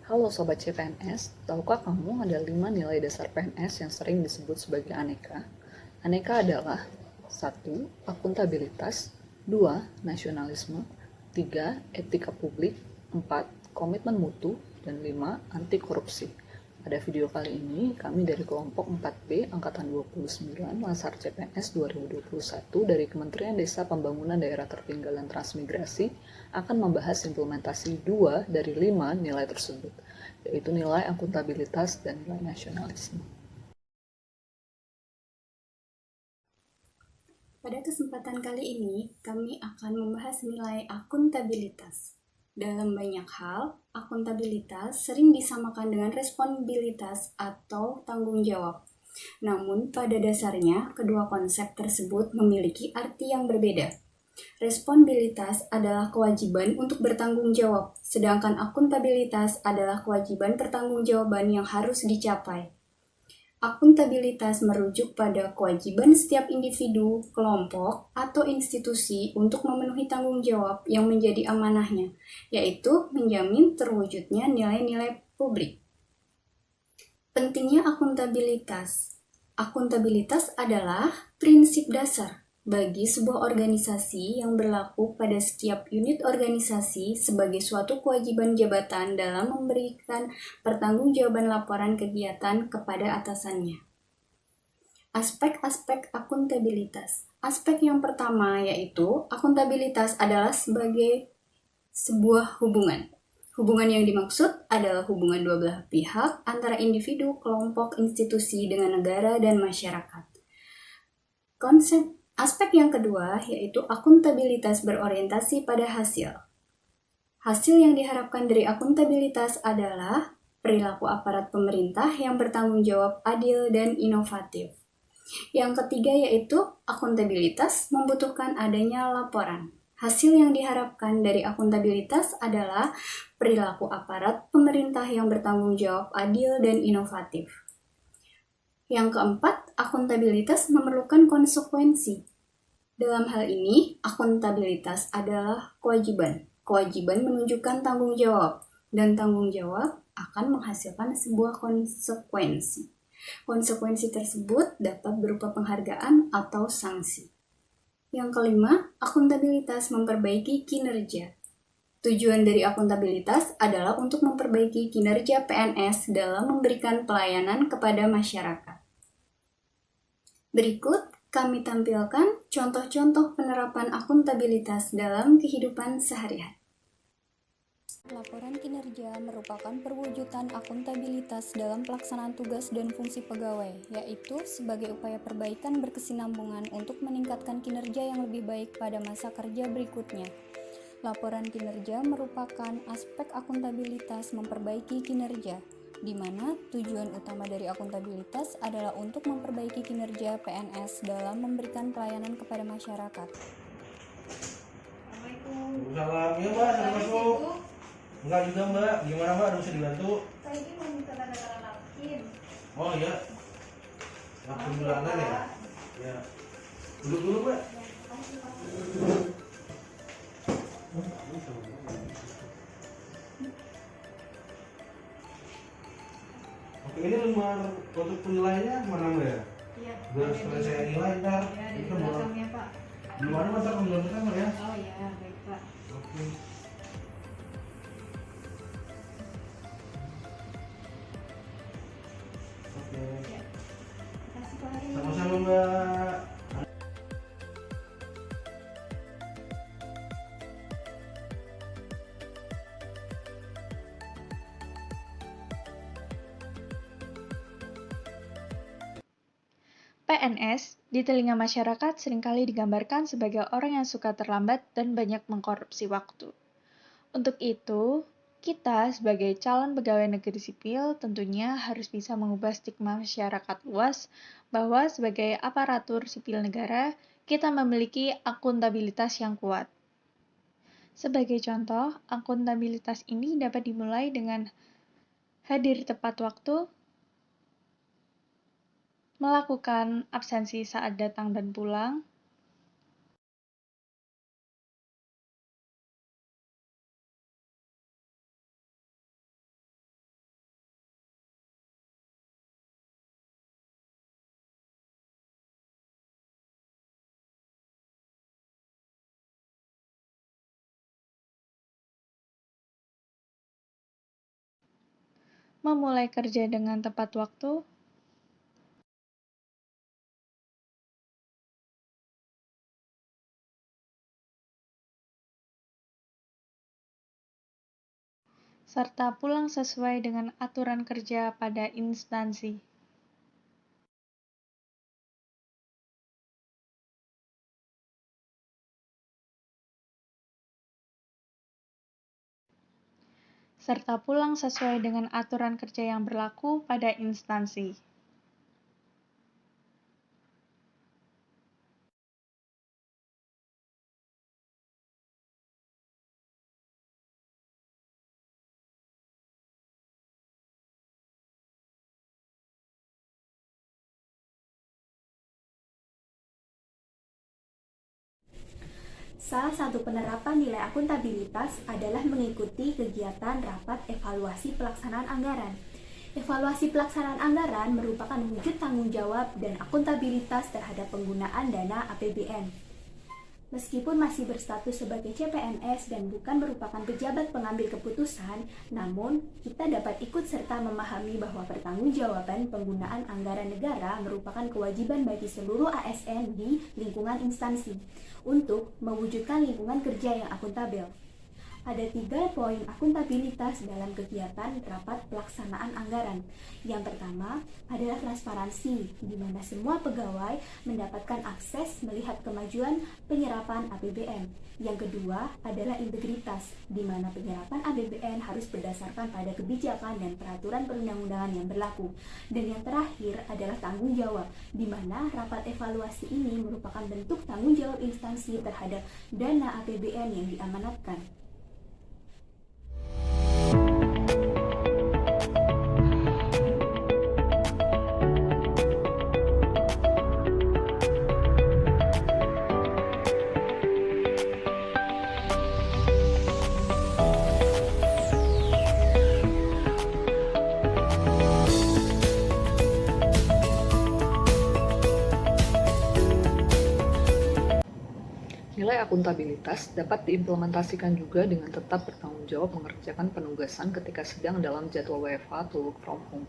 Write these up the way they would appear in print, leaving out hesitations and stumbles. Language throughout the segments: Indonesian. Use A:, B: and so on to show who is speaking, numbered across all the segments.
A: Halo Sobat CPNS, tahukah kamu ada 5 nilai dasar PNS yang sering disebut sebagai aneka? Aneka adalah 1. Akuntabilitas, 2. Nasionalisme, 3. Etika publik, 4. Komitmen mutu, dan 5. Anti korupsi. Pada video kali ini, kami dari kelompok 4B Angkatan 29 Lansar CPNS 2021 dari Kementerian Desa Pembangunan Daerah Tertinggal dan Transmigrasi akan membahas implementasi 2 dari 5 nilai tersebut, yaitu nilai akuntabilitas dan nilai nasionalisme.
B: Pada kesempatan kali ini, kami akan membahas nilai akuntabilitas. Dalam banyak hal, akuntabilitas sering disamakan dengan responsibilitas atau tanggung jawab. Namun, pada dasarnya, kedua konsep tersebut memiliki arti yang berbeda. Responsibilitas adalah kewajiban untuk bertanggung jawab, sedangkan akuntabilitas adalah kewajiban pertanggungjawaban yang harus dicapai. Akuntabilitas merujuk pada kewajiban setiap individu, kelompok, atau institusi untuk memenuhi tanggung jawab yang menjadi amanahnya, yaitu menjamin terwujudnya nilai-nilai publik. Pentingnya akuntabilitas. Akuntabilitas adalah prinsip dasar bagi sebuah organisasi yang berlaku pada setiap unit organisasi sebagai suatu kewajiban jabatan dalam memberikan pertanggungjawaban laporan kegiatan kepada atasannya. Aspek-aspek akuntabilitas. Aspek yang pertama yaitu akuntabilitas adalah sebagai sebuah hubungan. Hubungan yang dimaksud adalah hubungan dua belah pihak antara individu, kelompok, institusi dengan negara dan masyarakat. Aspek yang kedua yaitu akuntabilitas berorientasi pada hasil. Hasil yang diharapkan dari akuntabilitas adalah perilaku aparat pemerintah yang bertanggung jawab, adil, dan inovatif. Yang ketiga yaitu akuntabilitas membutuhkan adanya laporan. Hasil yang diharapkan dari akuntabilitas adalah perilaku aparat pemerintah yang bertanggung jawab, adil, dan inovatif. Yang keempat, akuntabilitas memerlukan konsekuensi. Dalam hal ini, akuntabilitas adalah kewajiban. Kewajiban menunjukkan tanggung jawab, dan tanggung jawab akan menghasilkan sebuah konsekuensi. Konsekuensi tersebut dapat berupa penghargaan atau sanksi. Yang kelima, akuntabilitas memperbaiki kinerja. Tujuan dari akuntabilitas adalah untuk memperbaiki kinerja PNS dalam memberikan pelayanan kepada masyarakat. Berikut kami tampilkan contoh-contoh penerapan akuntabilitas dalam kehidupan sehari-hari.
C: Laporan kinerja merupakan perwujudan akuntabilitas dalam pelaksanaan tugas dan fungsi pegawai, yaitu sebagai upaya perbaikan berkesinambungan untuk meningkatkan kinerja yang lebih baik pada masa kerja berikutnya. Laporan kinerja merupakan aspek akuntabilitas memperbaiki kinerja, di mana tujuan utama dari akuntabilitas adalah untuk memperbaiki kinerja PNS dalam memberikan pelayanan kepada masyarakat.
D: Salam, ya Mbak, sudah masuk. Enggak juga Mbak, gimana Mbak, ada bisa dibantu?
E: Saya ini mau minta tanda tangan napkin.
D: Oh iya, napkin bulanan ya? Ya, duduk dulu Mbak. Oke, ini lembar untuk penilaiannya mana Mbak ya?
E: Iya.
D: Biar setelah saya nilai ntar.
E: Ya, di
D: Itu belum
E: belakangnya Pak.
D: ada masa pemilihan pertama ya?
E: Oh iya, baik Pak.
D: Oke. Oke.
E: Ya. Terima kasih Pak.
D: Sama-sama Mbak.
F: PNS di telinga masyarakat seringkali digambarkan sebagai orang yang suka terlambat dan banyak mengkorupsi waktu. Untuk itu, kita sebagai calon pegawai negeri sipil tentunya harus bisa mengubah stigma masyarakat luas bahwa sebagai aparatur sipil negara, kita memiliki akuntabilitas yang kuat. Sebagai contoh, akuntabilitas ini dapat dimulai dengan hadir tepat waktu, melakukan absensi saat datang dan pulang, memulai kerja dengan tepat waktu, serta pulang sesuai dengan aturan kerja pada instansi. Serta pulang sesuai dengan aturan kerja yang berlaku pada instansi.
B: Salah satu penerapan nilai akuntabilitas adalah mengikuti kegiatan rapat evaluasi pelaksanaan anggaran. Evaluasi pelaksanaan anggaran merupakan wujud tanggung jawab dan akuntabilitas terhadap penggunaan dana APBN. Meskipun masih berstatus sebagai CPNS dan bukan merupakan pejabat pengambil keputusan, namun kita dapat ikut serta memahami bahwa pertanggungjawaban penggunaan anggaran negara merupakan kewajiban bagi seluruh ASN di lingkungan instansi untuk mewujudkan lingkungan kerja yang akuntabel. Ada 3 poin akuntabilitas dalam kegiatan rapat pelaksanaan anggaran. Yang pertama adalah transparansi, di mana semua pegawai mendapatkan akses melihat kemajuan penyerapan APBN. Yang kedua adalah integritas, di mana penyerapan APBN harus berdasarkan pada kebijakan dan peraturan perundang-undangan yang berlaku. Dan yang terakhir adalah tanggung jawab, di mana rapat evaluasi ini merupakan bentuk tanggung jawab instansi terhadap dana APBN yang diamanatkan.
A: Nilai akuntabilitas dapat diimplementasikan juga dengan tetap bertanggung jawab mengerjakan penugasan ketika sedang dalam jadwal WFH atau work from home.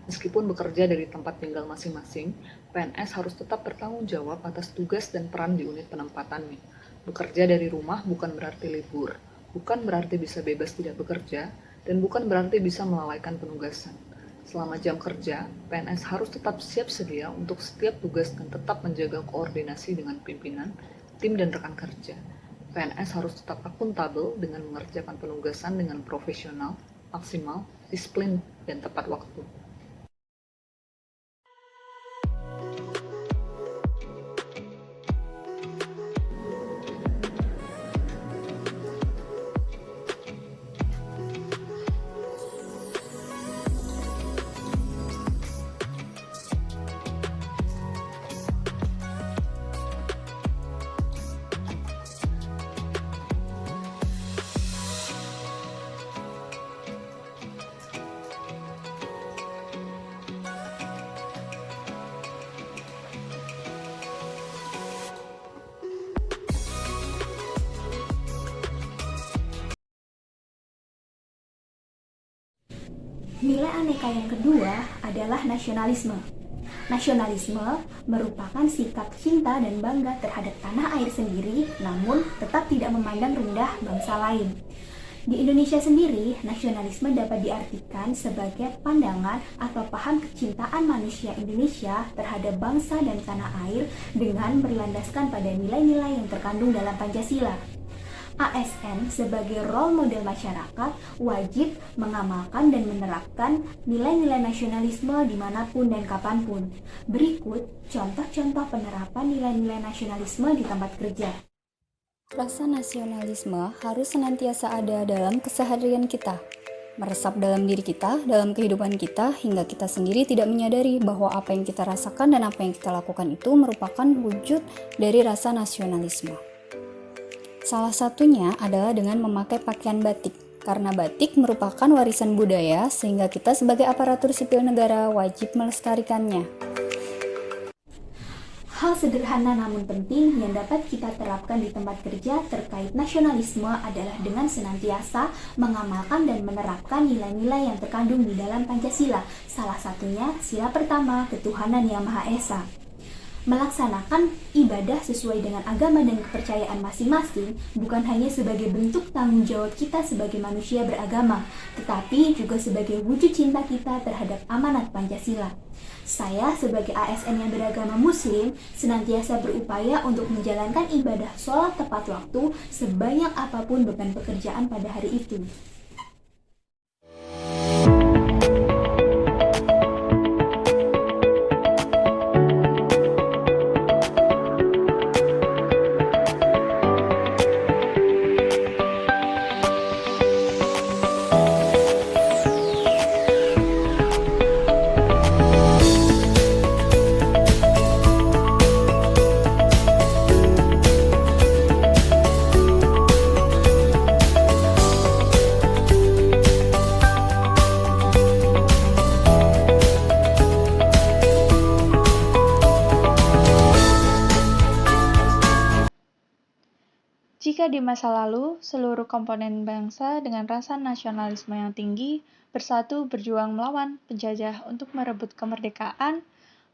A: Meskipun bekerja dari tempat tinggal masing-masing, PNS harus tetap bertanggung jawab atas tugas dan peran di unit penempatannya. Bekerja dari rumah bukan berarti libur, bukan berarti bisa bebas tidak bekerja, dan bukan berarti bisa melalaikan penugasan. Selama jam kerja, PNS harus tetap siap sedia untuk setiap tugas dan tetap menjaga koordinasi dengan pimpinan, tim dan rekan kerja. PNS harus tetap akuntabel dengan mengerjakan penugasan dengan profesional, maksimal, disiplin, dan tepat waktu.
B: Nilai aneka yang kedua adalah nasionalisme. Nasionalisme merupakan sikap cinta dan bangga terhadap tanah air sendiri, namun tetap tidak memandang rendah bangsa lain. Di Indonesia sendiri, nasionalisme dapat diartikan sebagai pandangan atau paham kecintaan manusia Indonesia terhadap bangsa dan tanah air dengan berlandaskan pada nilai-nilai yang terkandung dalam Pancasila. ASN sebagai role model masyarakat wajib mengamalkan dan menerapkan nilai-nilai nasionalisme dimanapun dan kapanpun. Berikut contoh-contoh penerapan nilai-nilai nasionalisme di tempat kerja.
C: Rasa nasionalisme harus senantiasa ada dalam keseharian kita, meresap dalam diri kita, dalam kehidupan kita, hingga kita sendiri tidak menyadari bahwa apa yang kita rasakan dan apa yang kita lakukan itu merupakan wujud dari rasa nasionalisme. Salah satunya adalah dengan memakai pakaian batik, karena batik merupakan warisan budaya sehingga kita sebagai aparatur sipil negara wajib melestarikannya.
B: Hal
C: Hal sederhana namun penting yang dapat kita terapkan di tempat kerja terkait nasionalisme adalah dengan senantiasa mengamalkan dan menerapkan nilai-nilai yang terkandung di dalam Pancasila. Salah satunya sila pertama, ketuhanan yang Maha Esa. Melaksanakan ibadah sesuai dengan agama dan kepercayaan masing-masing bukan hanya sebagai bentuk tanggung jawab kita sebagai manusia beragama, tetapi juga sebagai wujud cinta kita terhadap amanat Pancasila. Saya sebagai ASN yang beragama Muslim senantiasa berupaya untuk menjalankan ibadah sholat tepat waktu sebanyak apapun beban pekerjaan pada hari itu.
F: Jika di masa lalu, seluruh komponen bangsa dengan rasa nasionalisme yang tinggi bersatu berjuang melawan penjajah untuk merebut kemerdekaan,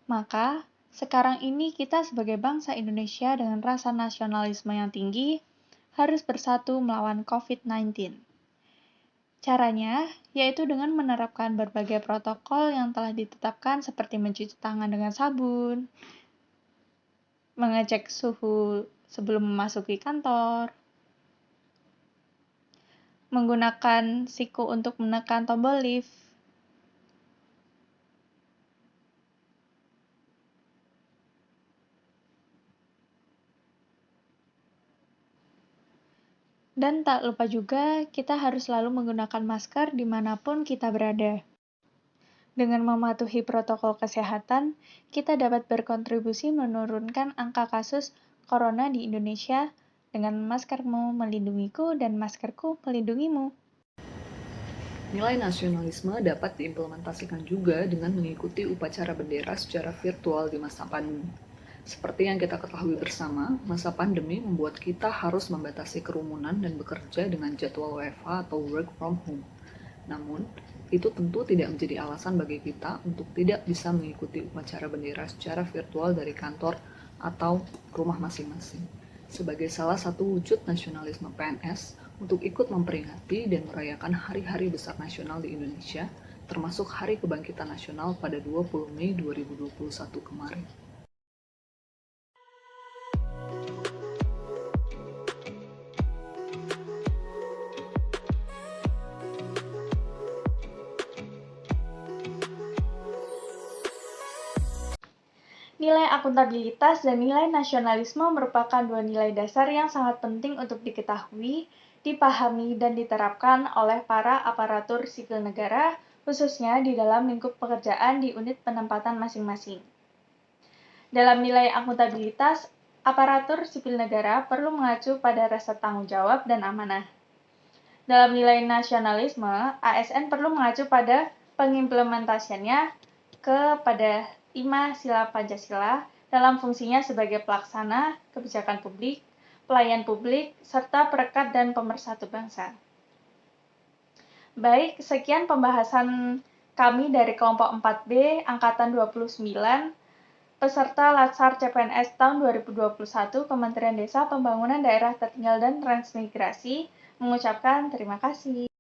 F: maka sekarang ini kita sebagai bangsa Indonesia dengan rasa nasionalisme yang tinggi harus bersatu melawan COVID-19. Caranya yaitu dengan menerapkan berbagai protokol yang telah ditetapkan seperti mencuci tangan dengan sabun, mengecek suhu sebelum memasuki kantor, menggunakan siku untuk menekan tombol lift, dan tak lupa juga kita harus selalu menggunakan masker dimanapun kita berada. Dengan mematuhi protokol kesehatan, kita dapat berkontribusi menurunkan angka kasus corona di Indonesia dengan maskermu melindungiku dan maskerku melindungimu.
A: Nilai nasionalisme dapat diimplementasikan juga dengan mengikuti upacara bendera secara virtual di masa pandemi. Seperti yang kita ketahui bersama, masa pandemi membuat kita harus membatasi kerumunan dan bekerja dengan jadwal WFH atau work from home. Namun, itu tentu tidak menjadi alasan bagi kita untuk tidak bisa mengikuti upacara bendera secara virtual dari kantor atau rumah masing-masing. Sebagai salah satu wujud nasionalisme PNS untuk ikut memperingati dan merayakan hari-hari besar nasional di Indonesia, termasuk Hari Kebangkitan Nasional pada 20 Mei 2021 kemarin.
F: Nilai akuntabilitas dan nilai nasionalisme merupakan dua nilai dasar yang sangat penting untuk diketahui, dipahami, dan diterapkan oleh para aparatur sipil negara, khususnya di dalam lingkup pekerjaan di unit penempatan masing-masing. Dalam nilai akuntabilitas, aparatur sipil negara perlu mengacu pada rasa tanggung jawab dan amanah. Dalam nilai nasionalisme, ASN perlu mengacu pada pengimplementasiannya kepada 5 sila Pancasila dalam fungsinya sebagai pelaksana kebijakan publik, pelayan publik, serta perekat dan pemersatu bangsa. Baik, sekian pembahasan kami dari kelompok 4B Angkatan 29, peserta Latsar CPNS tahun 2021 Kementerian Desa Pembangunan Daerah Tertinggal dan Transmigrasi mengucapkan terima kasih.